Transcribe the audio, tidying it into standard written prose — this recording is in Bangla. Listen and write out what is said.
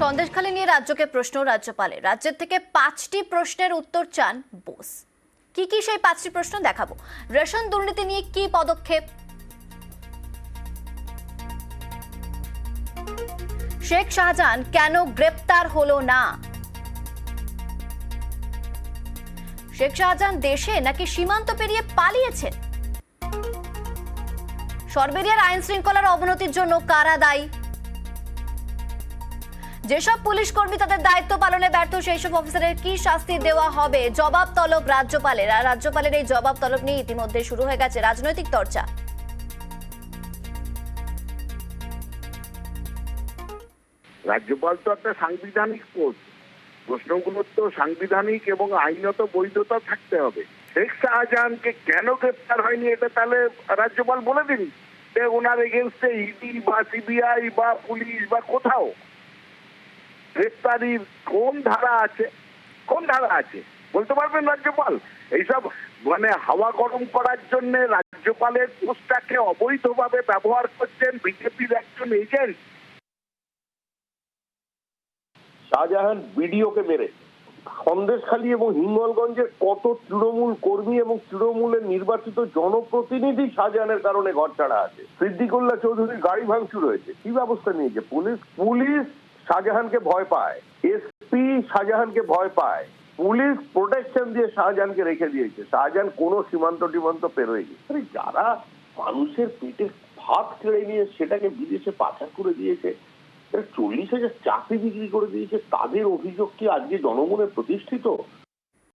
সন্দেশখালী নিয়ে রাজ্যকে প্রশ্ন রাজ্যপালের। রাজ্যের থেকে 5টি প্রশ্নের উত্তর চান বোস। কি কি সেই 5টি প্রশ্ন দেখাবো। রেশন দুর্নীতি নিয়ে কি পদক্ষেপ, শেখ শাহজাহান কেন গ্রেপ্তার হলো না, শেখ শাহজাহান দেশে নাকি সীমান্ত পেরিয়ে পালিয়েছেন, সরবেরিয়ার আইন শৃঙ্খলার অবনতির জন্য কারা দায়ী, যেসব পুলিশ কর্মী তাদের দায়িত্ব পালনে ব্যর্থ সেই সব অফিসারের কি শাস্তি দেওয়া হবে, জবাব তলব রাজ্যপালের। আর রাজ্যপালের এই জবাব তলব নিয়ে ইতিমধ্যে শুরু হয়ে গেছে রাজনৈতিক চর্চা। রাজ্যপাল তো একটা সাংবিধানিক পোস্ট, প্রশ্নগুলোর তো সাংবিধানিক এবং আইনত বৈধতা থাকতে হবে। শেখ শাহজাহানকে কেন গ্রেপ্তার হয়নি এটা তাহলে রাজ্যপাল বলে দিন যে ওনার এগেনস্টে ইডি বা সিবিআই বা পুলিশ বা কোথাও গ্রেপ্তারির কোন ধারা আছে, কোন ধারা আছে বলতে পারবেন রাজ্যপাল? এইসব মানে হাওয়া গরম করার জন্য রাজ্যপালের পোস্টটাকে অবৈধভাবে ব্যবহার করছেন বিজেপির একজন এজেন্ট। শাহজাহান বিডিওকে মেরে সন্দেশখালী এবং হিঙ্গলগঞ্জের কত তৃণমূল কর্মী এবং তৃণমূলের নির্বাচিত জনপ্রতিনিধি শাহজাহানের কারণে ঘরছাড়া আছে। সিদ্দিকুল্লাহ চৌধুরীর গাড়ি ভাঙচুর হয়েছে, কি ব্যবস্থা নিয়েছে পুলিশ শাহজাহানকে ভয় পায়, এসপি শাহজাহানকে ভয় পায়, পুলিশ প্রোটেকশন দিয়ে শাহজাহানকে রেখে দিয়েছে। শাহজাহান কোনো সীমান্ত টিমান্ত পেরোয়নি। যারা মানুষের পেটে ভাত কেড়ে নিয়ে সেটাকে বিদেশে পাচার করে দিয়েছে, 40,000 চাকরি বিক্রি করে দিয়েছে, তাদের অভিযোগ কি আজকে জনমনে প্রতিষ্ঠিত?